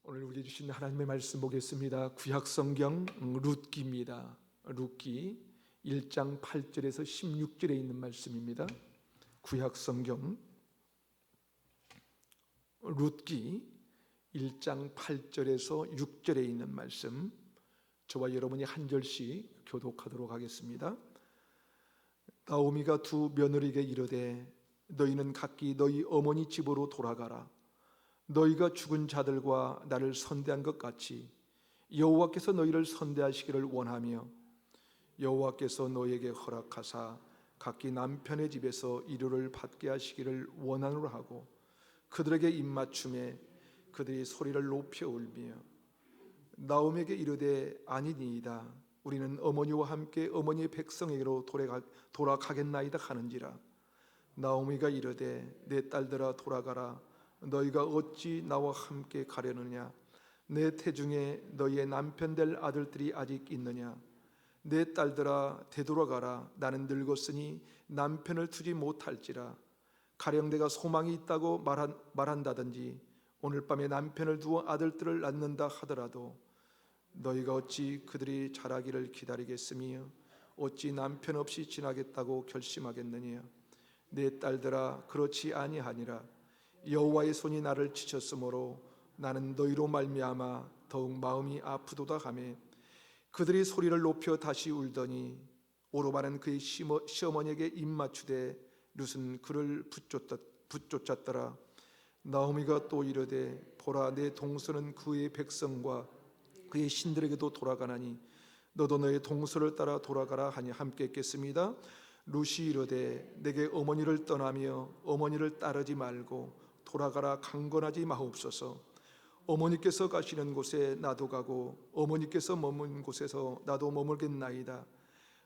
오늘 우리에게 주신 하나님의 말씀 보겠습니다. 구약성경 룻기입니다. 룻기 1장 8절에서 16절에 있는 말씀입니다. 구약성경 룻기 1장 8절에서 6절에 있는 말씀, 저와 여러분이 한 절씩 교독하도록 하겠습니다. 나오미가 두 며느리에게 이르되 너희는 각기 너희 어머니 집으로 돌아가라. 너희가 죽은 자들과 나를 선대한 것 같이 여호와께서 너희를 선대하시기를 원하며 여호와께서 너희에게 허락하사 각기 남편의 집에서 이루를 받게 하시기를 원하노라 하고 그들에게 입맞춤에 그들이 소리를 높여 울며 나오미에게 이르되 아니니이다. 우리는 어머니와 함께 어머니의 백성에게로 돌아가겠나이다 하는지라. 나오미가 이르되 내 딸들아 돌아가라. 너희가 어찌 나와 함께 가려느냐? 내 태중에 너희의 남편 될 아들들이 아직 있느냐? 내 딸들아 되돌아가라. 나는 늙었으니 남편을 두지 못할지라. 가령 내가 소망이 있다고 말한다든지 오늘 밤에 남편을 두어 아들들을 낳는다 하더라도 너희가 어찌 그들이 자라기를 기다리겠으며 어찌 남편 없이 지나겠다고 결심하겠느냐? 내 딸들아 그렇지 아니하니라. 여호와의 손이 나를 치셨으므로 나는 너희로 말미암아 더욱 마음이 아프도다 하매 그들이 소리를 높여 다시 울더니 오르바는 그의 시어머니에게 입맞추되 룻은 그를 붙쫓았더라. 나오미가 또 이르되 보라 내 동서는 그의 백성과 그의 신들에게도 돌아가나니 너도 너의 동서를 따라 돌아가라 하니 함께 했겠습니다. 룻이 이르되 내게 어머니를 떠나며 어머니를 따르지 말고 돌아가라 강건하지 마옵소서. 어머니께서 가시는 곳에 나도 가고 어머니께서 머문 곳에서 나도 머물겠나이다.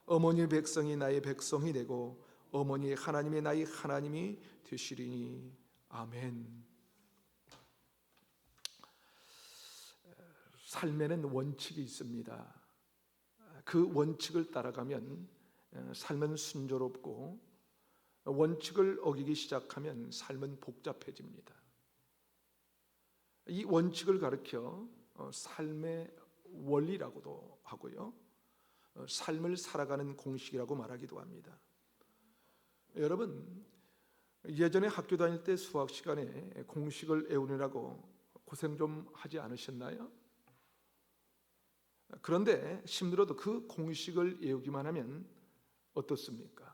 어머니의 백성이 나의 백성이 되고 어머니의 하나님이 나의 하나님이 되시리니 아멘. 삶에는 원칙이 있습니다. 그 원칙을 따라가면 삶은 순조롭고 원칙을 어기기 시작하면 삶은 복잡해집니다. 이 원칙을 가르쳐 삶의 원리라고도 하고요, 삶을 살아가는 공식이라고 말하기도 합니다. 여러분, 예전에 학교 다닐 때 수학 시간에 공식을 외우느라고 고생 좀 하지 않으셨나요? 그런데 힘들어도 그 공식을 외우기만 하면 어떻습니까?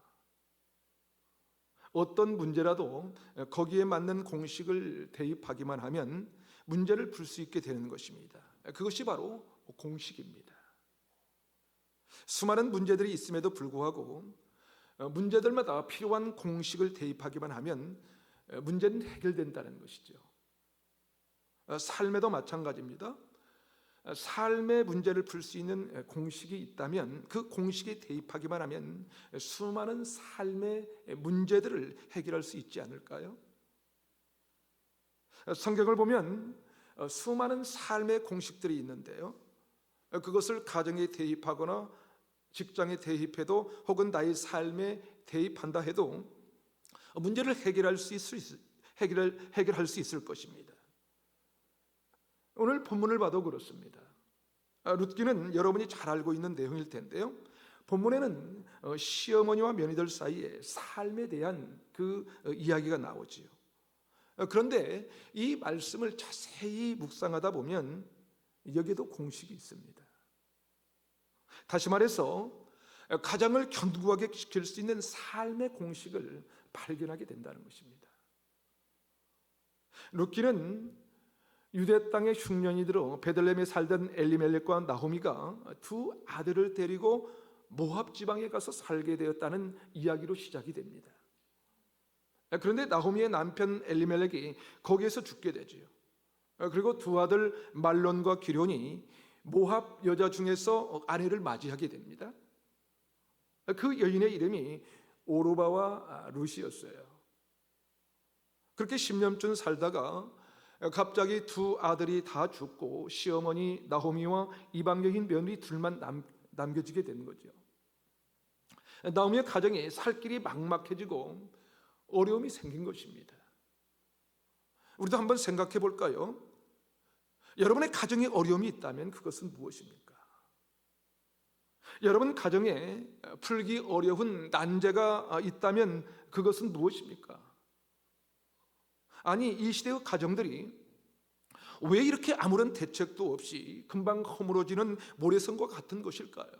어떤 문제라도 거기에 맞는 공식을 대입하기만 하면 문제를 풀 수 있게 되는 것입니다. 그것이 바로 공식입니다. 수많은 문제들이 있음에도 불구하고 문제들마다 필요한 공식을 대입하기만 하면 문제는 해결된다는 것이죠. 삶에도 마찬가지입니다. 삶의 문제를 풀 수 있는 공식이 있다면 그 공식에 대입하기만 하면 수많은 삶의 문제들을 해결할 수 있지 않을까요? 성경을 보면 수많은 삶의 공식들이 있는데요, 그것을 가정에 대입하거나 직장에 대입해도 혹은 나의 삶에 대입한다 해도 문제를 해결할 수 있을 것입니다. 오늘 본문을 봐도 그렇습니다. 룻기는 여러분이 잘 알고 있는 내용일 텐데요, 본문에는 시어머니와 며느리들 사이에 삶에 대한 그 이야기가 나오지요. 그런데 이 말씀을 자세히 묵상하다 보면 여기에도 공식이 있습니다. 다시 말해서 가정을 견고하게 지킬 수 있는 삶의 공식을 발견하게 된다는 것입니다. 룻기는 유대 땅에 흉년이 들어 베들레헴에 살던 엘리멜렉과 나호미가 두 아들을 데리고 모압 지방에 가서 살게 되었다는 이야기로 시작이 됩니다. 그런데 나호미의 남편 엘리멜렉이 거기에서 죽게 되죠. 그리고 두 아들 말론과 기럯이 모압 여자 중에서 아내를 맞이하게 됩니다. 그 여인의 이름이 오르바와 룻이었어요. 그렇게 10년쯤 살다가 갑자기 두 아들이 다 죽고 시어머니 나호미와 이방여인 며느리 둘만 남겨지게 된 거죠. 나오미의 가정에 살 길이 막막해지고 어려움이 생긴 것입니다. 우리도 한번 생각해 볼까요? 여러분의 가정에 어려움이 있다면 그것은 무엇입니까? 여러분 가정에 풀기 어려운 난제가 있다면 그것은 무엇입니까? 아니, 이 시대의 가정들이 왜 이렇게 아무런 대책도 없이 금방 허물어지는 모래성과 같은 것일까요?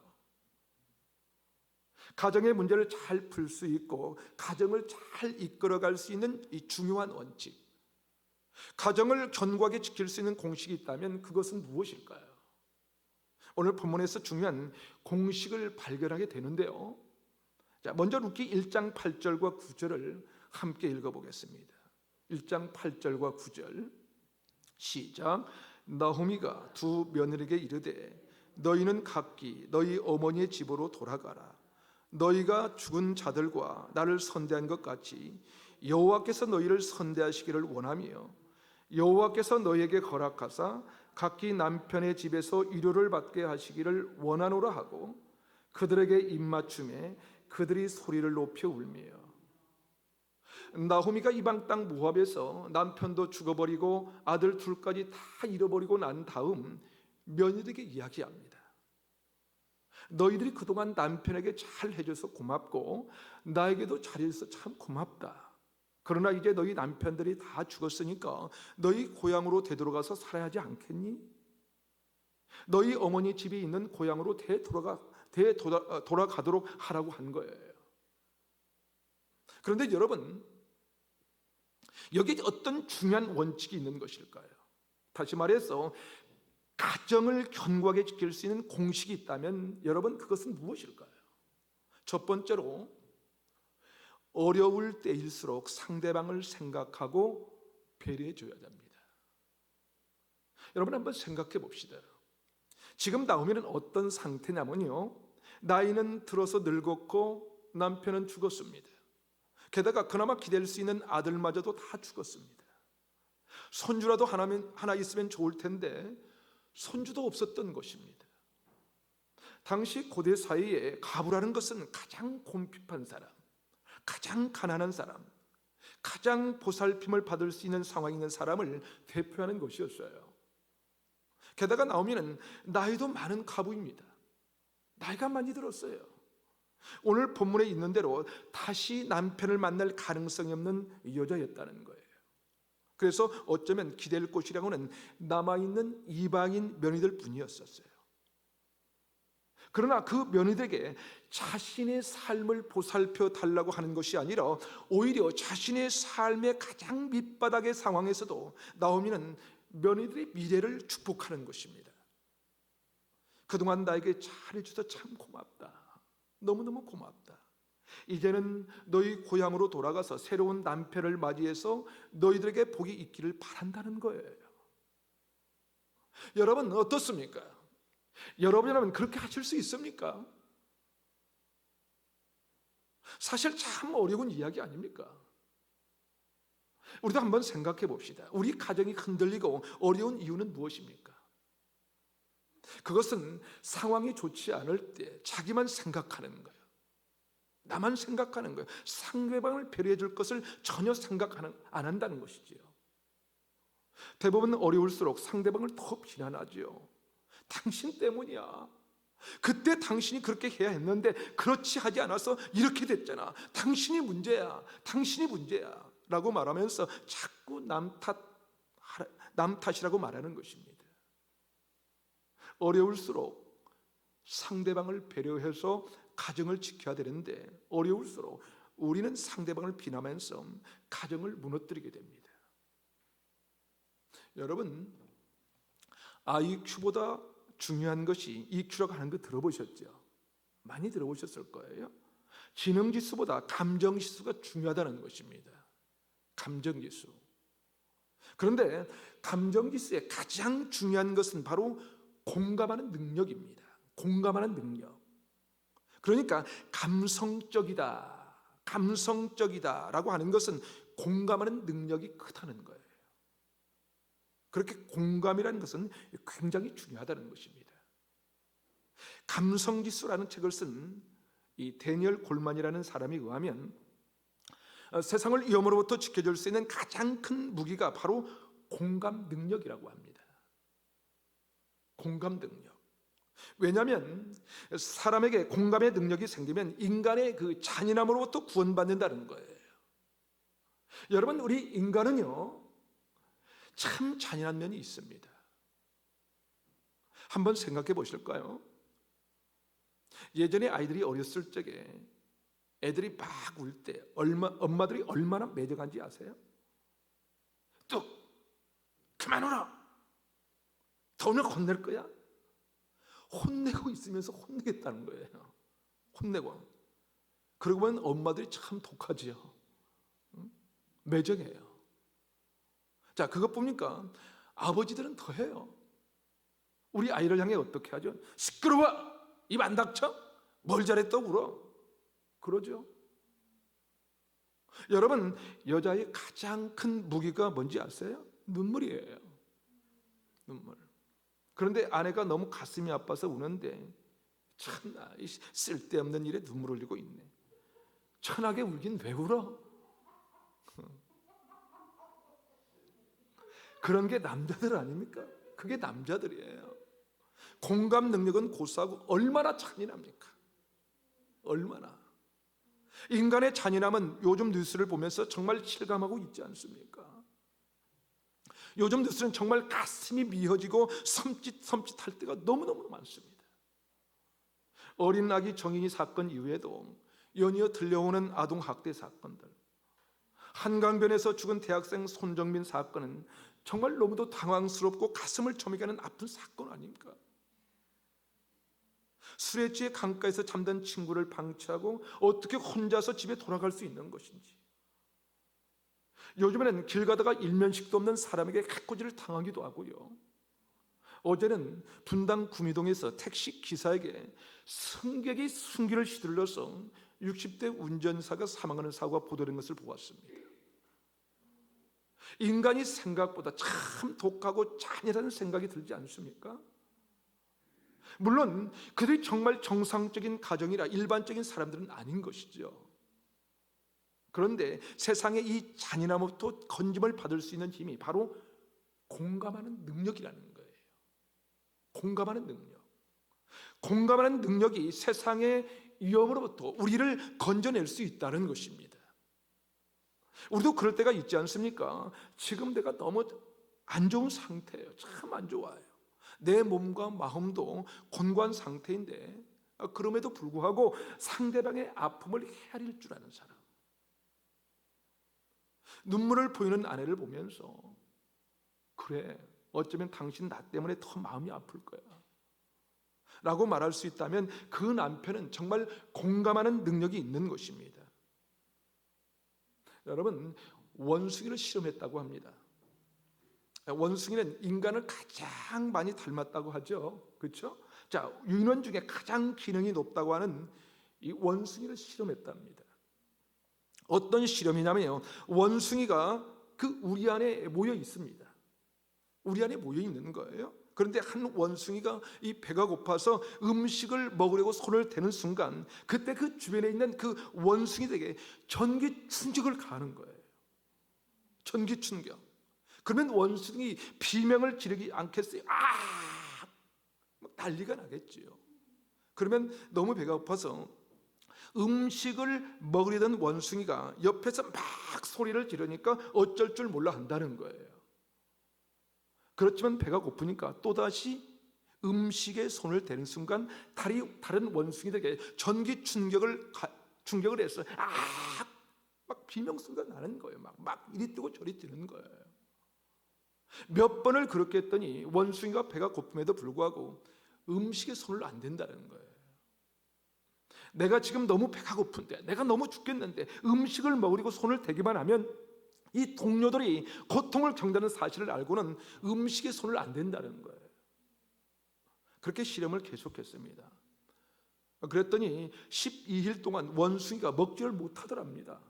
가정의 문제를 잘 풀 수 있고 가정을 잘 이끌어갈 수 있는 이 중요한 원칙, 가정을 견고하게 지킬 수 있는 공식이 있다면 그것은 무엇일까요? 오늘 본문에서 중요한 공식을 발견하게 되는데요. 자, 먼저 룻기 1장 8절과 9절을 함께 읽어보겠습니다. 1장 8절과 9절 시작. 나호미가 두 며느리에게 이르되 너희는 각기 너희 어머니의 집으로 돌아가라. 너희가 죽은 자들과 나를 선대한 것 같이 여호와께서 너희를 선대하시기를 원하며 여호와께서 너희에게 허락하사 각기 남편의 집에서 위로를 받게 하시기를 원하노라 하고 그들에게 입맞춤에 그들이 소리를 높여 울며. 나호미가 이방 땅 모압에서 남편도 죽어버리고 아들 둘까지 다 잃어버리고 난 다음 며느리에게 이야기합니다. 너희들이 그동안 남편에게 잘 해줘서 고맙고 나에게도 잘해줘서 참 고맙다. 그러나 이제 너희 남편들이 다 죽었으니까 너희 고향으로 되돌아가서 살아야 하지 않겠니? 너희 어머니 집이 있는 고향으로 돌아가도록 하라고 한 거예요. 그런데 여러분, 여기에 어떤 중요한 원칙이 있는 것일까요? 다시 말해서 가정을 견고하게 지킬 수 있는 공식이 있다면 여러분 그것은 무엇일까요? 첫 번째로 어려울 때일수록 상대방을 생각하고 배려해 줘야 합니다. 여러분 한번 생각해 봅시다. 지금 나오미는 어떤 상태냐면요, 나이는 들어서 늙었고 남편은 죽었습니다. 게다가 그나마 기댈 수 있는 아들마저도 다 죽었습니다. 손주라도 하나 있으면 좋을 텐데 손주도 없었던 것입니다. 당시 고대 사회에 가부라는 것은 가장 곰핍한 사람, 가장 가난한 사람, 가장 보살핌을 받을 수 있는 상황에 있는 사람을 대표하는 것이었어요. 게다가 나오미는 나이도 많은 가부입니다. 나이가 많이 들었어요. 오늘 본문에 있는 대로 다시 남편을 만날 가능성이 없는 여자였다는 거예요. 그래서 어쩌면 기댈 곳이라고는 남아있는 이방인 며느리들 뿐이었었어요. 그러나 그 며느리에게 자신의 삶을 보살펴 달라고 하는 것이 아니라 오히려 자신의 삶의 가장 밑바닥의 상황에서도 나오미는 며느리들의 미래를 축복하는 것입니다. 그동안 나에게 잘해줘서 참 고맙다. 너무너무 고맙다. 이제는 너희 고향으로 돌아가서 새로운 남편을 맞이해서 너희들에게 복이 있기를 바란다는 거예요. 여러분 어떻습니까? 여러분이라면 그렇게 하실 수 있습니까? 사실 참 어려운 이야기 아닙니까? 우리도 한번 생각해 봅시다. 우리 가정이 흔들리고 어려운 이유는 무엇입니까? 그것은 상황이 좋지 않을 때 자기만 생각하는 거예요. 나만 생각하는 거예요. 상대방을 배려해 줄 것을 전혀 생각 안 한다는 것이지요. 대부분 어려울수록 상대방을 더 비난하지요. 당신 때문이야. 그때 당신이 그렇게 해야 했는데 그렇지 하지 않아서 이렇게 됐잖아. 당신이 문제야. 당신이 문제야. 라고 말하면서 자꾸 남 탓이라고 말하는 것입니다. 어려울수록 상대방을 배려해서 가정을 지켜야 되는데 어려울수록 우리는 상대방을 비난하면서 가정을 무너뜨리게 됩니다. 여러분, IQ보다 중요한 것이 EQ라고 하는 거 들어보셨죠? 많이 들어보셨을 거예요. 지능지수보다 감정지수가 중요하다는 것입니다. 감정지수. 그런데 감정지수의 가장 중요한 것은 바로 공감하는 능력입니다. 공감하는 능력. 그러니까 감성적이다라고 하는 것은 공감하는 능력이 크다는 거예요. 그렇게 공감이라는 것은 굉장히 중요하다는 것입니다. 감성지수라는 책을 쓴 이 데니얼 골만이라는 사람에 의하면 세상을 위험으로부터 지켜줄 수 있는 가장 큰 무기가 바로 공감 능력이라고 합니다. 공감 능력. 왜냐하면 사람에게 공감의 능력이 생기면 인간의 그 잔인함으로부터 구원받는다는 거예요. 여러분, 우리 인간은요 참 잔인한 면이 있습니다. 한번 생각해 보실까요? 예전에 아이들이 어렸을 적에 애들이 막 울 때 엄마들이 얼마나 매정한지 아세요? 뚝! 그만 울어! 더 오늘 혼낼 거야? 혼내고 있으면서 혼내겠다는 거예요. 혼내고. 그러고 보면 엄마들이 참 독하지요. 매정해요. 자, 그것 보니까 아버지들은 더해요. 우리 아이를 향해 어떻게 하죠? 시끄러워! 입 안 닥쳐? 뭘 잘했다고 울어? 그러죠. 여러분, 여자의 가장 큰 무기가 뭔지 아세요? 눈물이에요. 눈물. 그런데 아내가 너무 가슴이 아파서 우는데 참나 쓸데없는 일에 눈물 흘리고 있네. 천하게 울긴 왜 울어? 그런 게 남자들 아닙니까? 그게 남자들이에요. 공감 능력은 고사하고 얼마나 잔인합니까? 얼마나. 인간의 잔인함은 요즘 뉴스를 보면서 정말 실감하고 있지 않습니까? 요즘 뉴스는 정말 가슴이 미어지고 섬찟할 때가 너무너무 많습니다. 어린 아기 정인이 사건 이후에도 연이어 들려오는 아동학대 사건들, 한강변에서 죽은 대학생 손정민 사건은 정말 너무도 당황스럽고 가슴을 저미게 하는 아픈 사건 아닙니까? 술에 취해 강가에서 잠든 친구를 방치하고 어떻게 혼자서 집에 돌아갈 수 있는 것인지, 요즘에는 길 가다가 일면식도 없는 사람에게 해코지를 당하기도 하고요. 어제는 분당 구미동에서 택시 기사에게 승객이 순기를 휘둘러서 60대 운전사가 사망하는 사고가 보도된 것을 보았습니다. 인간이 생각보다 참 독하고 잔인한 생각이 들지 않습니까? 물론 그들이 정말 정상적인 가정이라 일반적인 사람들은 아닌 것이죠. 그런데 세상의 이 잔인함부터 건짐을 받을 수 있는 힘이 바로 공감하는 능력이라는 거예요. 공감하는 능력. 공감하는 능력이 세상의 위험으로부터 우리를 건져낼 수 있다는 것입니다. 우리도 그럴 때가 있지 않습니까? 지금 내가 너무 안 좋은 상태예요. 참 안 좋아요. 내 몸과 마음도 곤고한 상태인데 그럼에도 불구하고 상대방의 아픔을 헤아릴 줄 아는 사람, 눈물을 보이는 아내를 보면서 그래, 어쩌면 당신 나 때문에 더 마음이 아플 거야 라고 말할 수 있다면 그 남편은 정말 공감하는 능력이 있는 것입니다. 여러분, 원숭이를 실험했다고 합니다. 원숭이는 인간을 가장 많이 닮았다고 하죠. 그렇죠? 자, 유인원 중에 가장 기능이 높다고 하는 이 원숭이를 실험했답니다. 어떤 실험이냐면요, 원숭이가 그 우리 안에 모여 있습니다. 우리 안에 모여 있는 거예요. 그런데 한 원숭이가 이 배가 고파서 음식을 먹으려고 손을 대는 순간 그때 그 주변에 있는 그 원숭이들에게 전기 충격을 가하는 거예요. 전기 충격. 그러면 원숭이 비명을 지르지 않겠어요? 막 난리가 나겠지요. 그러면 너무 배가 고파서 음식을 먹으려던 원숭이가 옆에서 막 소리를 지르니까 어쩔 줄 몰라 한다는 거예요. 그렇지만 배가 고프니까 또다시 음식에 손을 대는 순간 다른 원숭이들에게 전기 충격을 해서 막 비명 소리가 나는 거예요. 막 이리 뜨고 저리 뜨는 거예요. 몇 번을 그렇게 했더니 원숭이가 배가 고픔에도 불구하고 음식에 손을 안 댄다는 거예요. 내가 지금 너무 배가 고픈데, 내가 너무 죽겠는데 음식을 먹으려고 손을 대기만 하면 이 동료들이 고통을 겪는다는 사실을 알고는 음식에 손을 안 댄다는 거예요. 그렇게 실험을 계속했습니다. 그랬더니 12일 동안 원숭이가 먹지를 못하더랍니다.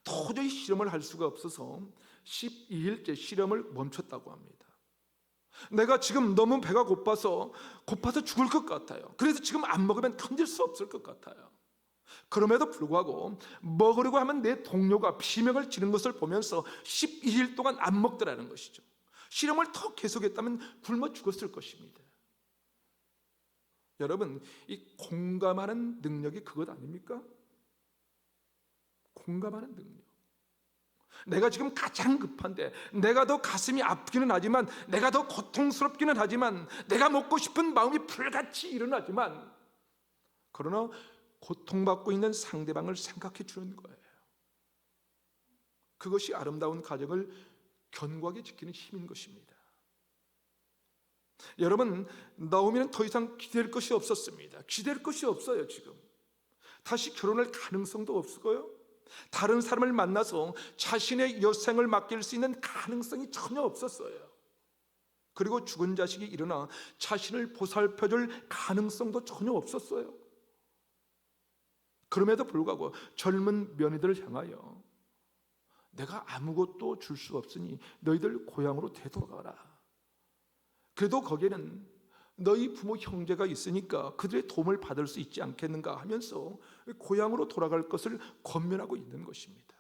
도저히 실험을 할 수가 없어서 12일째 실험을 멈췄다고 합니다. 내가 지금 너무 배가 고파서 죽을 것 같아요. 그래서 지금 안 먹으면 견딜 수 없을 것 같아요. 그럼에도 불구하고 먹으려고 하면 내 동료가 비명을 지르는 것을 보면서 12일 동안 안 먹더라는 것이죠. 실험을 더 계속했다면 굶어 죽었을 것입니다. 여러분, 이 공감하는 능력이 그것 아닙니까? 공감하는 능력. 내가 지금 가장 급한데, 내가 더 가슴이 아프기는 하지만, 내가 더 고통스럽기는 하지만, 내가 먹고 싶은 마음이 불같이 일어나지만, 그러나 고통받고 있는 상대방을 생각해 주는 거예요. 그것이 아름다운 가정을 견고하게 지키는 힘인 것입니다. 여러분, 나오미는 더 이상 기댈 것이 없었습니다. 기댈 것이 없어요. 지금 다시 결혼할 가능성도 없고요, 다른 사람을 만나서 자신의 여생을 맡길 수 있는 가능성이 전혀 없었어요. 그리고 죽은 자식이 일어나 자신을 보살펴줄 가능성도 전혀 없었어요. 그럼에도 불구하고 젊은 며느리들을 향하여 내가 아무것도 줄 수 없으니 너희들 고향으로 되돌아가라. 그래도 거기에는 너희 부모 형제가 있으니까 그들의 도움을 받을 수 있지 않겠는가 하면서 고향으로 돌아갈 것을 권면하고 있는 것입니다.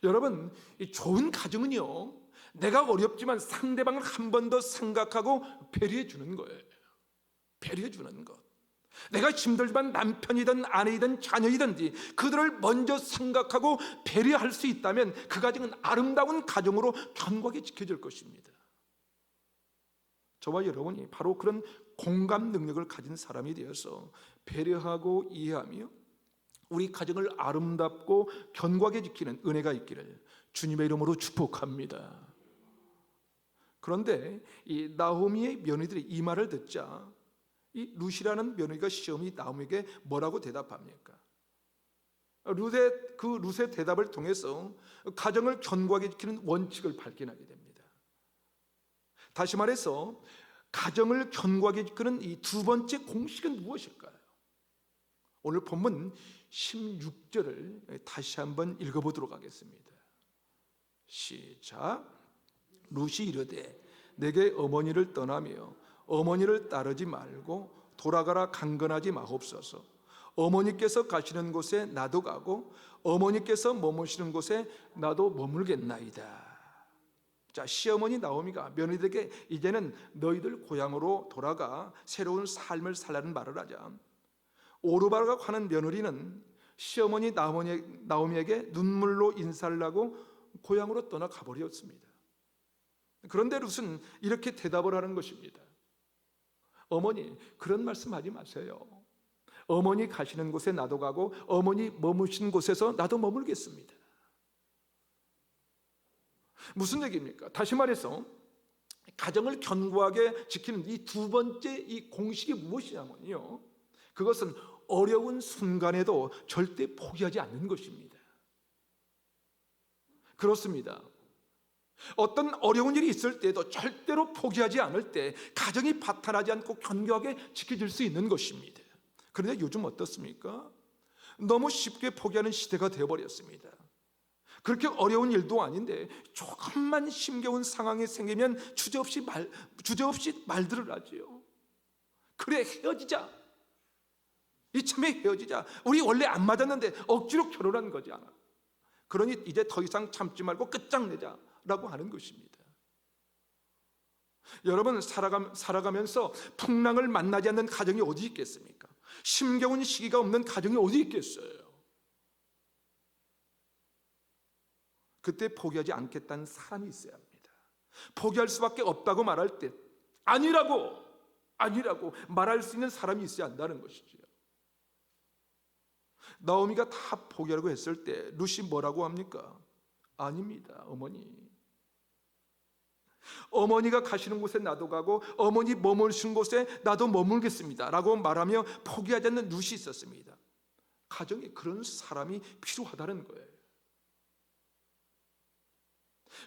여러분, 이 좋은 가정은요, 내가 어렵지만 상대방을 한 번 더 생각하고 배려해 주는 거예요. 배려해 주는 것. 내가 힘들지만 남편이든 아내이든 자녀이든지 그들을 먼저 생각하고 배려할 수 있다면 그 가정은 아름다운 가정으로 견고하게 지켜질 것입니다. 저와 여러분이 바로 그런 공감 능력을 가진 사람이 되어서 배려하고 이해하며 우리 가정을 아름답고 견고하게 지키는 은혜가 있기를 주님의 이름으로 축복합니다. 그런데 이 나오미의 며느리들이 이 말을 듣자 이 룻이라는 며느리가 시어머니 나오미에게 뭐라고 대답합니까? 룻의 대답을 통해서 가정을 견고하게 지키는 원칙을 발견하게 됩니다. 다시 말해서 가정을 견고하게 지키는 이 두 번째 공식은 무엇일까요? 오늘 본문 16절을 다시 한번 읽어보도록 하겠습니다. 시작. 룻이 이르되 내게 어머니를 떠나며 어머니를 따르지 말고 돌아가라 강건하지 마옵소서. 어머니께서 가시는 곳에 나도 가고 어머니께서 머무시는 곳에 나도 머물겠나이다. 자, 시어머니 나오미가 며느리들에게 이제는 너희들 고향으로 돌아가 새로운 삶을 살라는 말을 하자 오르바라고 하는 며느리는 시어머니 나오미에게 눈물로 인사를 하고 고향으로 떠나가 버렸습니다. 그런데 룻은 이렇게 대답을 하는 것입니다. 어머니, 그런 말씀하지 마세요. 어머니 가시는 곳에 나도 가고 어머니 머무신 곳에서 나도 머물겠습니다. 무슨 얘기입니까? 다시 말해서 가정을 견고하게 지키는 이 두 번째 이 공식이 무엇이냐면요, 그것은 어려운 순간에도 절대 포기하지 않는 것입니다. 그렇습니다. 어떤 어려운 일이 있을 때도 절대로 포기하지 않을 때 가정이 파탄하지 않고 견고하게 지켜질 수 있는 것입니다. 그런데 요즘 어떻습니까? 너무 쉽게 포기하는 시대가 되어버렸습니다. 그렇게 어려운 일도 아닌데 조금만 힘겨운 상황이 생기면 주저없이 말들을 하지요. 그래, 헤어지자. 이참에 헤어지자. 우리 원래 안 맞았는데 억지로 결혼한 거잖아. 그러니 이제 더 이상 참지 말고 끝장내자 라고 하는 것입니다. 여러분, 살아가면서 풍랑을 만나지 않는 가정이 어디 있겠습니까? 힘겨운 시기가 없는 가정이 어디 있겠어요? 그때 포기하지 않겠다는 사람이 있어야 합니다. 포기할 수밖에 없다고 말할 때 아니라고 말할 수 있는 사람이 있어야 한다는 것이죠. 나오미가 다 포기하려고 했을 때 룻이 뭐라고 합니까? 아닙니다, 어머니가 가시는 곳에 나도 가고 어머니 머무르신 곳에 나도 머물겠습니다 라고 말하며 포기하지 않는 룻이 있었습니다. 가정에 그런 사람이 필요하다는 거예요.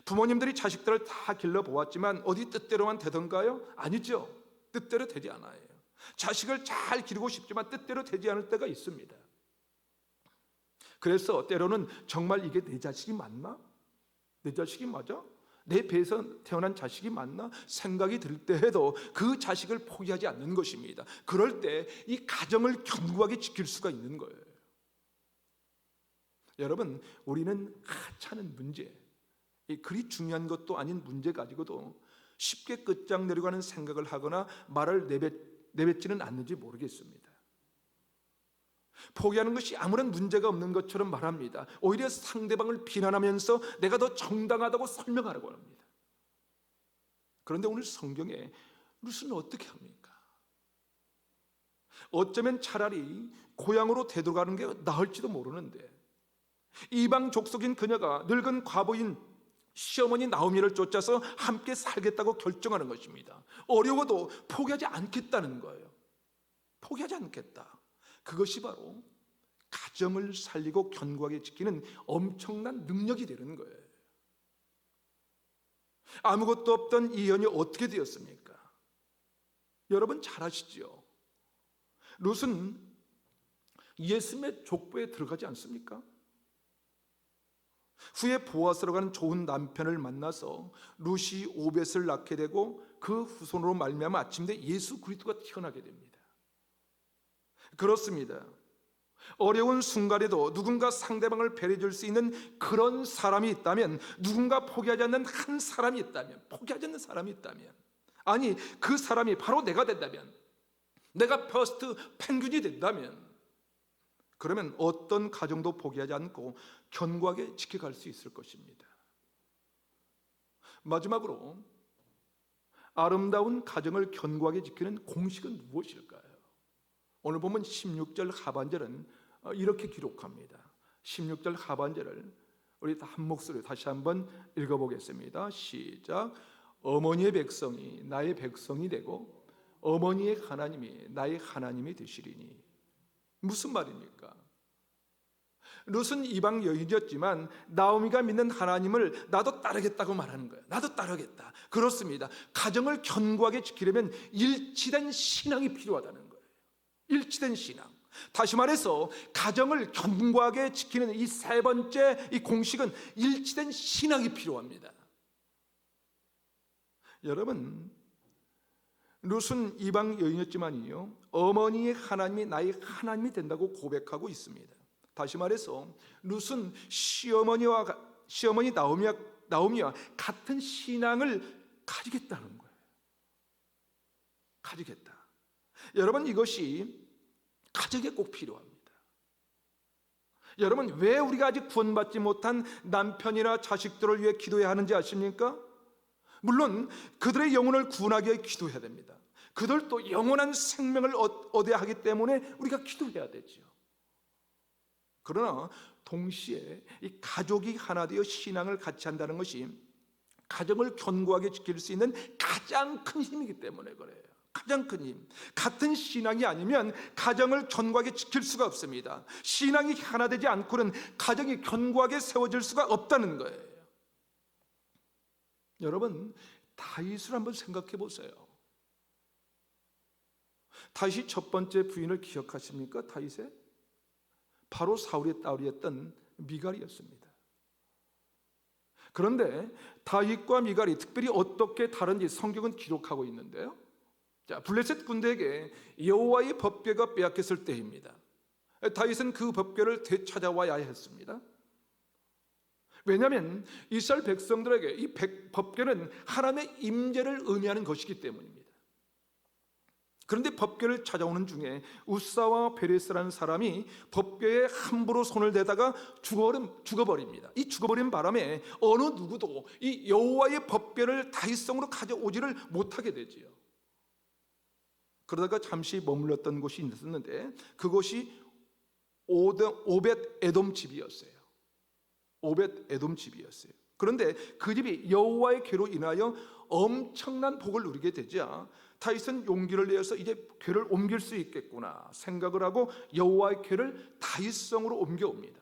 부모님들이 자식들을 다 길러보았지만 어디 뜻대로만 되던가요? 아니죠. 뜻대로 되지 않아요. 자식을 잘 기르고 싶지만 뜻대로 되지 않을 때가 있습니다. 그래서 때로는 정말 이게 내 자식이 맞나? 내 자식이 맞아? 내 배에서 태어난 자식이 맞나? 생각이 들 때 해도 그 자식을 포기하지 않는 것입니다. 그럴 때 이 가정을 견고하게 지킬 수가 있는 거예요. 여러분, 우리는 하찮은 문제, 그리 중요한 것도 아닌 문제 가지고도 쉽게 끝장내려고 하는 생각을 하거나 말을 내뱉지는 않는지 모르겠습니다. 포기하는 것이 아무런 문제가 없는 것처럼 말합니다. 오히려 상대방을 비난하면서 내가 더 정당하다고 설명하려고 합니다. 그런데 오늘 성경에 룻은 어떻게 합니까? 어쩌면 차라리 고향으로 되돌아가는 게 나을지도 모르는데, 이방 족속인 그녀가 늙은 과부인 시어머니 나오미를 쫓아서 함께 살겠다고 결정하는 것입니다. 어려워도 포기하지 않겠다는 거예요. 포기하지 않겠다. 그것이 바로 가정을 살리고 견고하게 지키는 엄청난 능력이 되는 거예요. 아무것도 없던 이 연이 어떻게 되었습니까? 여러분 잘 아시죠? 룻은 예수님의 족보에 들어가지 않습니까? 후에 보아스로 가는 좋은 남편을 만나서 룻이 오벳을 낳게 되고 그 후손으로 말미암아 아침에 예수 그리스도가 태어나게 됩니다. 그렇습니다. 어려운 순간에도 누군가 상대방을 배려해 줄 수 있는 그런 사람이 있다면, 누군가 포기하지 않는 한 사람이 있다면, 포기하지 않는 사람이 있다면, 아니 그 사람이 바로 내가 된다면, 내가 퍼스트 펭귄이 된다면, 그러면 어떤 가정도 포기하지 않고 견고하게 지켜갈 수 있을 것입니다. 마지막으로 아름다운 가정을 견고하게 지키는 공식은 무엇일까요? 오늘 보면 16절 하반절은 이렇게 기록합니다. 16절 하반절을 우리 다 한 목소리로 다시 한번 읽어보겠습니다. 시작. 어머니의 백성이 나의 백성이 되고 어머니의 하나님이 나의 하나님이 되시리니. 무슨 말입니까? 룻은 이방 여인이었지만 나오미가 믿는 하나님을 나도 따르겠다고 말하는 거예요. 나도 따르겠다. 그렇습니다. 가정을 견고하게 지키려면 일치된 신앙이 필요하다는 거예요. 일치된 신앙. 다시 말해서 가정을 견고하게 지키는 이 세 번째 이 공식은 일치된 신앙이 필요합니다. 여러분, 룻은 이방 여인이었지만요, 어머니의 하나님이 나의 하나님이 된다고 고백하고 있습니다. 다시 말해서 룻은 시어머니 나오미와 같은 신앙을 가지겠다는 거예요. 가지겠다. 여러분, 이것이 가정에 꼭 필요합니다. 여러분, 왜 우리가 아직 구원받지 못한 남편이나 자식들을 위해 기도해야 하는지 아십니까? 물론 그들의 영혼을 구원하기 위해 기도해야 됩니다. 그들도 영원한 생명을 얻어야 하기 때문에 우리가 기도해야 되죠. 그러나 동시에 이 가족이 하나 되어 신앙을 같이 한다는 것이 가정을 견고하게 지킬 수 있는 가장 큰 힘이기 때문에 그래요. 가장 큰 힘. 같은 신앙이 아니면 가정을 견고하게 지킬 수가 없습니다. 신앙이 하나 되지 않고는 가정이 견고하게 세워질 수가 없다는 거예요. 여러분, 다윗을 한번 생각해 보세요. 다윗이 첫 번째 부인을 기억하십니까? 다윗의? 바로 사울의 딸이었던 미갈이었습니다. 그런데 다윗과 미갈이 특별히 어떻게 다른지 성경은 기록하고 있는데요. 자, 블레셋 군대에게 여호와의 법궤가 빼앗겼을 때입니다. 다윗은 그 법궤를 되찾아와야 했습니다. 왜냐하면 이스라엘 백성들에게 이 법궤는 하나님의 임재를 의미하는 것이기 때문입니다. 그런데 법궤를 찾아오는 중에 우사와 베레스라는 사람이 법궤에 함부로 손을 대다가 죽어버립니다. 이 죽어버린 바람에 어느 누구도 이 여호와의 법궤를 다윗성으로 가져오지를 못하게 되지요. 그러다가 잠시 머물렀던 곳이 있었는데 그곳이 오벳 에돔 집이었어요. 오벳 에돔 집이었어요. 그런데 그 집이 여호와의 궤로 인하여 엄청난 복을 누리게 되자 다윗은 용기를 내어서 이제 궤를 옮길 수 있겠구나 생각을 하고 여호와의 궤를 다윗성으로 옮겨옵니다.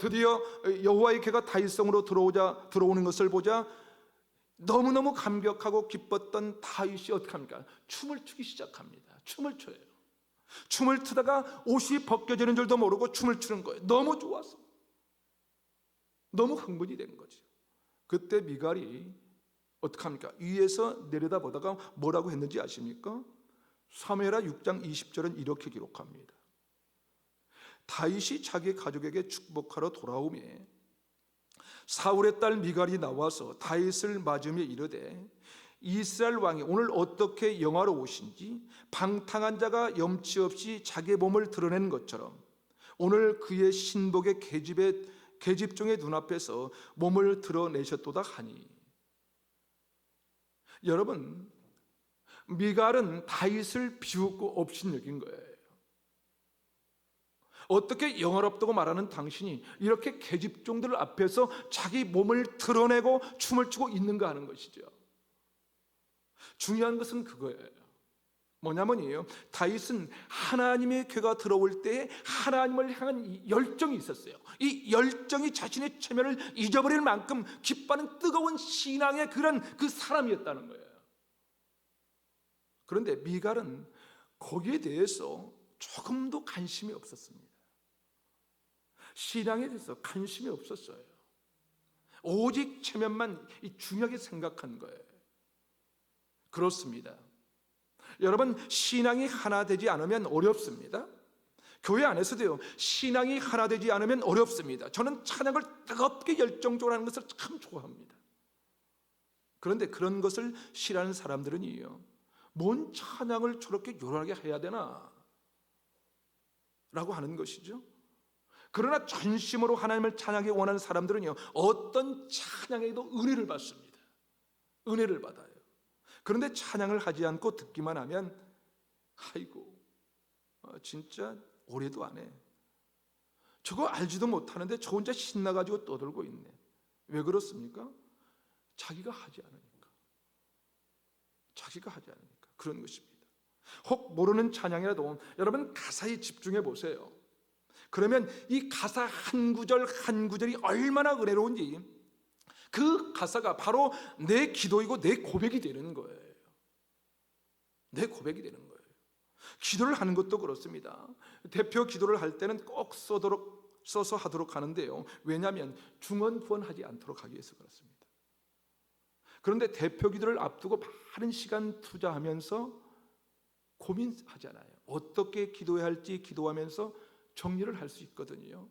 드디어 여호와의 궤가 다윗성으로 들어오는 것을 보자 너무너무 감격하고 기뻤던 다윗이 어떻게 합니까? 춤을 추기 시작합니다. 춤을 춰요. 춤을 추다가 옷이 벗겨지는 줄도 모르고 춤을 추는 거예요. 너무 좋아서. 너무 흥분이 된 거죠. 그때 미갈이 어떻게 합니까? 위에서 내려다보다가 뭐라고 했는지 아십니까? 사무엘하 6장 20절은 이렇게 기록합니다. 다윗이 자기 가족에게 축복하러 돌아오매 사울의 딸 미갈이 나와서 다윗을 맞으며 이르되 이스라엘 왕이 오늘 어떻게 영화로우신지 방탕한 자가 염치 없이 자기의 몸을 드러낸 것처럼 오늘 그의 신복의 계집종의 눈앞에서 몸을 드러내셨도다 하니. 여러분, 미갈은 다윗을 비웃고 업신여긴 거예요. 어떻게 영화롭다고 말하는 당신이 이렇게 계집종들 앞에서 자기 몸을 드러내고 춤을 추고 있는가 하는 것이죠. 중요한 것은 그거예요. 뭐냐면요, 다윗은 하나님의 궤가 들어올 때에 하나님을 향한 이 열정이 있었어요. 이 열정이 자신의 체면을 잊어버릴 만큼 기뻐하는 뜨거운 신앙의 그런 그 사람이었다는 거예요. 그런데 미갈은 거기에 대해서 조금도 관심이 없었습니다. 신앙에 대해서 관심이 없었어요. 오직 체면만 중요하게 생각한 거예요. 그렇습니다. 여러분, 신앙이 하나 되지 않으면 어렵습니다. 교회 안에서도요, 신앙이 하나 되지 않으면 어렵습니다. 저는 찬양을 뜨겁게 열정적으로 하는 것을 참 좋아합니다. 그런데 그런 것을 싫어하는 사람들은요, 뭔 찬양을 저렇게 요란하게 해야 되나? 라고 하는 것이죠. 그러나 전심으로 하나님을 찬양하기 원하는 사람들은요, 어떤 찬양에도 은혜를 받습니다. 은혜를 받아요. 그런데 찬양을 하지 않고 듣기만 하면 아이고 진짜 오래도 안 해. 저거 알지도 못하는데 저 혼자 신나가지고 떠들고 있네. 왜 그렇습니까? 자기가 하지 않으니까. 자기가 하지 않으니까 그런 것입니다. 혹 모르는 찬양이라도 여러분 가사에 집중해 보세요. 그러면 이 가사 한 구절 한 구절이 얼마나 은혜로운지 그 가사가 바로 내 기도이고 내 고백이 되는 거예요. 내 고백이 되는 거예요. 기도를 하는 것도 그렇습니다. 대표 기도를 할 때는 꼭 써서 하도록 하는데요. 왜냐하면 중언부언하지 않도록 하기 위해서 그렇습니다. 그런데 대표 기도를 앞두고 많은 시간 투자하면서 고민하잖아요. 어떻게 기도해야 할지 기도하면서 정리를 할 수 있거든요.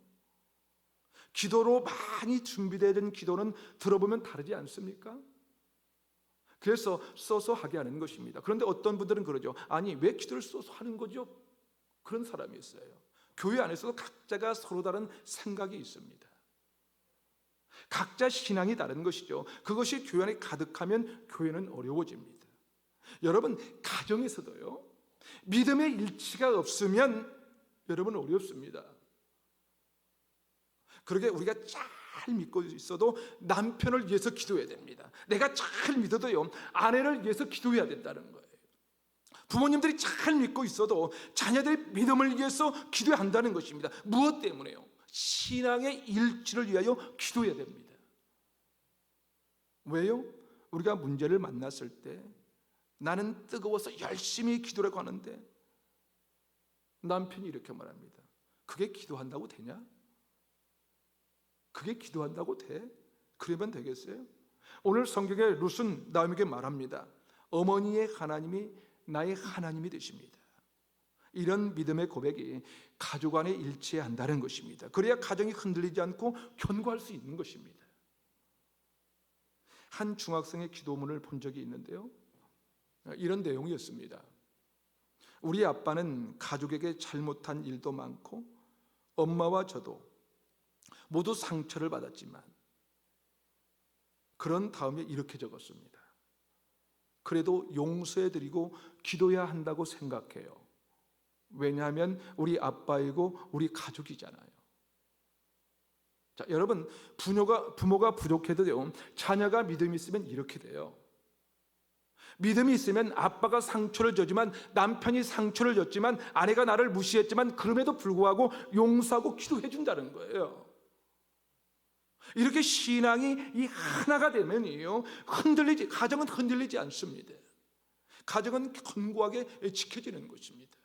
기도로 많이 준비되어 기도는 들어보면 다르지 않습니까? 그래서 써서 하게 하는 것입니다. 그런데 어떤 분들은 그러죠. 아니 왜 기도를 써서 하는 거죠? 그런 사람이 있어요. 교회 안에서도 각자가 서로 다른 생각이 있습니다. 각자 신앙이 다른 것이죠. 그것이 교회 안에 가득하면 교회는 어려워집니다. 여러분 가정에서도요, 믿음의 일치가 없으면 여러분 어렵습니다. 그러게 우리가 잘 믿고 있어도 남편을 위해서 기도해야 됩니다. 내가 잘 믿어도요, 아내를 위해서 기도해야 된다는 거예요. 부모님들이 잘 믿고 있어도 자녀들의 믿음을 위해서 기도해야 한다는 것입니다. 무엇 때문에요? 신앙의 일치를 위하여 기도해야 됩니다. 왜요? 우리가 문제를 만났을 때 나는 뜨거워서 열심히 기도를 하는데 남편이 이렇게 말합니다. 그게 기도한다고 되냐? 그게 기도한다고 돼? 그러면 되겠어요? 오늘 성경에 룻은 나오미에게 말합니다. 어머니의 하나님이 나의 하나님이 되십니다. 이런 믿음의 고백이 가족 안에 일치해야 한다는 것입니다. 그래야 가정이 흔들리지 않고 견고할 수 있는 것입니다. 한 중학생의 기도문을 본 적이 있는데요, 이런 내용이었습니다. 우리 아빠는 가족에게 잘못한 일도 많고 엄마와 저도 모두 상처를 받았지만, 그런 다음에 이렇게 적었습니다. 그래도 용서해드리고 기도해야 한다고 생각해요. 왜냐하면 우리 아빠이고 우리 가족이잖아요. 자, 여러분 부모가 부족해도요, 자녀가 믿음이 있으면 이렇게 돼요. 믿음이 있으면 아빠가 상처를 줬지만, 남편이 상처를 줬지만, 아내가 나를 무시했지만 그럼에도 불구하고 용서하고 기도해 준다는 거예요. 이렇게 신앙이 이 하나가 되면요, 가정은 흔들리지 않습니다. 가정은 견고하게 지켜지는 것입니다.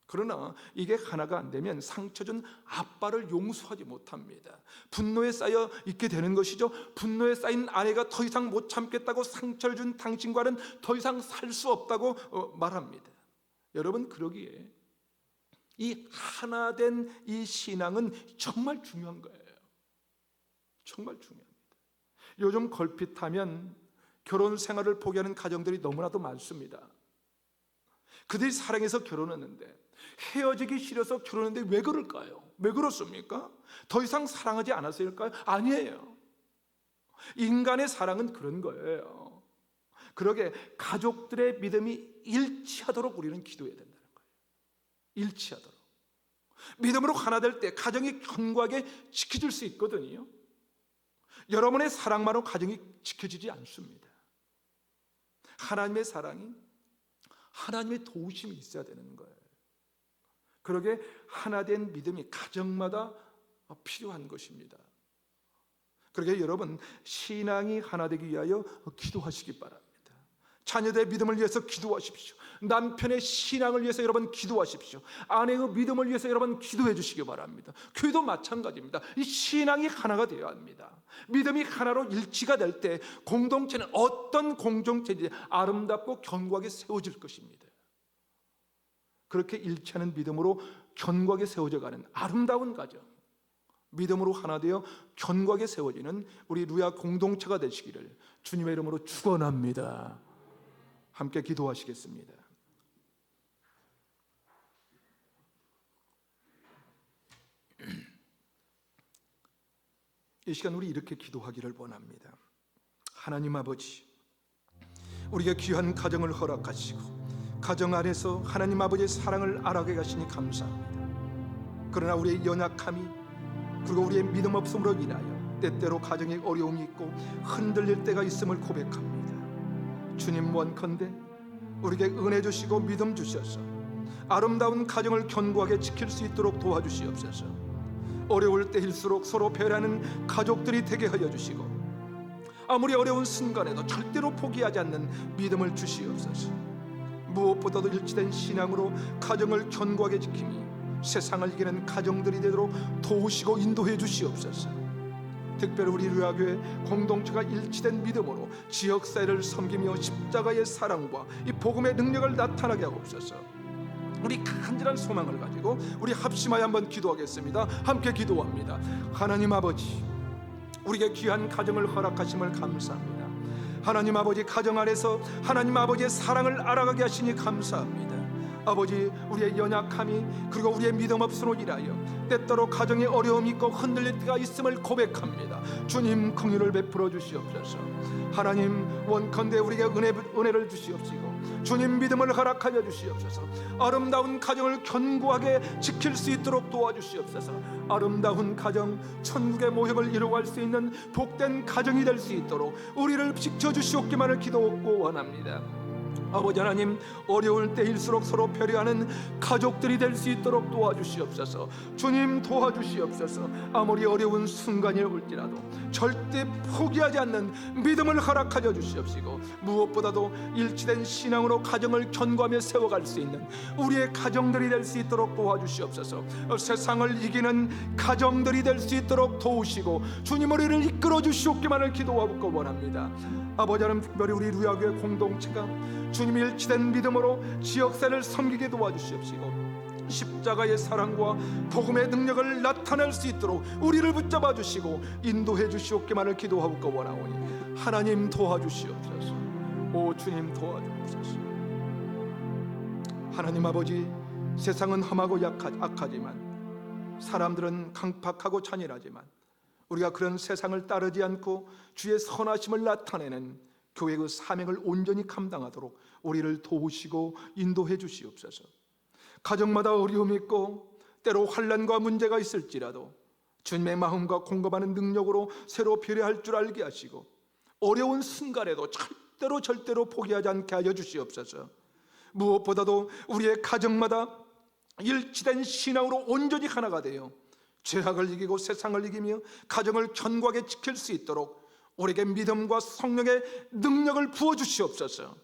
그러나 이게 하나가 안 되면 상처 준 아빠를 용서하지 못합니다. 분노에 쌓여 있게 되는 것이죠. 분노에 쌓인 아내가 더 이상 못 참겠다고 상처를 준 당신과는 더 이상 살 수 없다고 말합니다. 여러분, 그러기에 이 하나된 이 신앙은 정말 중요한 거예요. 정말 중요합니다. 요즘 걸핏하면 결혼 생활을 포기하는 가정들이 너무나도 많습니다. 그들이 사랑해서 결혼했는데 헤어지기 싫어서 결혼했는데 왜 그럴까요? 왜 그렇습니까? 더 이상 사랑하지 않았을까요? 아니에요. 인간의 사랑은 그런 거예요. 그러게 가족들의 믿음이 일치하도록 우리는 기도해야 된다는 거예요. 일치하도록. 믿음으로 하나 될 때 가정이 견고하게 지켜질 수 있거든요. 여러분의 사랑만으로 가정이 지켜지지 않습니다. 하나님의 사랑이, 하나님의 도우심이 있어야 되는 거예요. 그러게 하나 된 믿음이 가정마다 필요한 것입니다. 그러게 여러분, 신앙이 하나 되기 위하여 기도하시기 바랍니다. 자녀들의 믿음을 위해서 기도하십시오. 남편의 신앙을 위해서 여러분 기도하십시오. 아내의 믿음을 위해서 여러분 기도해 주시기 바랍니다. 교회도 마찬가지입니다. 이 신앙이 하나가 되어야 합니다. 믿음이 하나로 일치가 될 때 공동체는 어떤 공동체인지 아름답고 견고하게 세워질 것입니다. 그렇게 일치하는 믿음으로 견고하게 세워져가는 아름다운 가정, 믿음으로 하나 되어 견고하게 세워지는 우리 루야 공동체가 되시기를 주님의 이름으로 축원합니다. 함께 기도하시겠습니다. 이 시간 우리 이렇게 기도하기를 원합니다. 하나님 아버지, 우리에게 귀한 가정을 허락하시고 가정 안에서 하나님 아버지의 사랑을 알아가게 하시니 감사합니다. 그러나 우리의 연약함이 그리고 우리의 믿음 없음으로 인하여 때때로 가정에 어려움이 있고 흔들릴 때가 있음을 고백합니다. 주님, 원컨대 우리에게 은혜 주시고 믿음 주셔서 아름다운 가정을 견고하게 지킬 수 있도록 도와주시옵소서. 어려울 때일수록 서로 배려하는 가족들이 되게 하여 주시고 아무리 어려운 순간에도 절대로 포기하지 않는 믿음을 주시옵소서. 무엇보다도 일치된 신앙으로 가정을 견고하게 지킴이 세상을 이기는 가정들이 되도록 도우시고 인도해 주시옵소서. 특별히 우리 루야교회 공동체가 일치된 믿음으로 지역사회를 섬기며 십자가의 사랑과 이 복음의 능력을 나타나게 하옵소서. 우리 간절한 소망을 가지고 우리 합심하여 한번 기도하겠습니다. 함께 기도합니다. 하나님 아버지, 우리에게 귀한 가정을 허락하심을 감사합니다. 하나님 아버지, 가정 안에서 하나님 아버지의 사랑을 알아가게 하시니 감사합니다. 아버지, 우리의 연약함이 그리고 우리의 믿음 없음으로 인하여 때때로 가정에 어려움이 있고 흔들릴 때가 있음을 고백합니다. 주님, 긍휼을 베풀어 주시옵소서. 하나님, 원컨대 우리에게 은혜를 주시옵시고 주님, 믿음을 허락하여 주시옵소서. 아름다운 가정을 견고하게 지킬 수 있도록 도와주시옵소서. 아름다운 가정, 천국의 모형을 이루어갈 수 있는 복된 가정이 될 수 있도록 우리를 지켜주시옵기만을 기도하고 원합니다. 아버지 하나님, 어려울 때일수록 서로 배려하는 가족들이 될 수 있도록 도와주시옵소서. 주님, 도와주시옵소서. 아무리 어려운 순간이 올지라도 절대 포기하지 않는 믿음을 허락하여 주시옵시고 무엇보다도 일치된 신앙으로 가정을 견고하며 세워갈 수 있는 우리의 가정들이 될 수 있도록 도와주시옵소서. 세상을 이기는 가정들이 될 수 있도록 도우시고 주님, 우리를 이끌어 주시옵기만을 기도하고 원합니다. 아버지 하나님, 특별히 우리 루야교회 공동체가 주님 일치된 믿음으로 지역사회를 섬기게 도와주시옵시고 십자가의 사랑과 복음의 능력을 나타낼 수 있도록 우리를 붙잡아 주시고 인도해 주시옵기만을 기도하고 원하오니 하나님 도와주시옵소서. 오 주님, 도와주옵소서. 하나님 아버지, 세상은 험하고 악하지만 사람들은 강팍하고 잔인하지만 우리가 그런 세상을 따르지 않고 주의 선하심을 나타내는 교회의 사명을 온전히 감당하도록 우리를 도우시고 인도해 주시옵소서. 가정마다 어려움이 있고 때로 환난과 문제가 있을지라도 주님의 마음과 공감하는 능력으로 새로 배려할 줄 알게 하시고 어려운 순간에도 절대로 포기하지 않게 하여 주시옵소서. 무엇보다도 우리의 가정마다 일치된 신앙으로 온전히 하나가 되어 죄악을 이기고 세상을 이기며 가정을 견고하게 지킬 수 있도록 우리에게 믿음과 성령의 능력을 부어주시옵소서.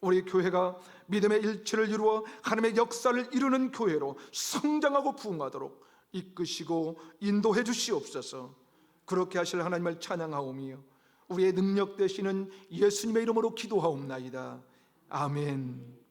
우리 교회가 믿음의 일치를 이루어 하나님의 역사를 이루는 교회로 성장하고 부흥하도록 이끄시고 인도해 주시옵소서. 그렇게 하실 하나님을 찬양하오며 우리의 능력 되시는 예수님의 이름으로 기도하옵나이다. 아멘.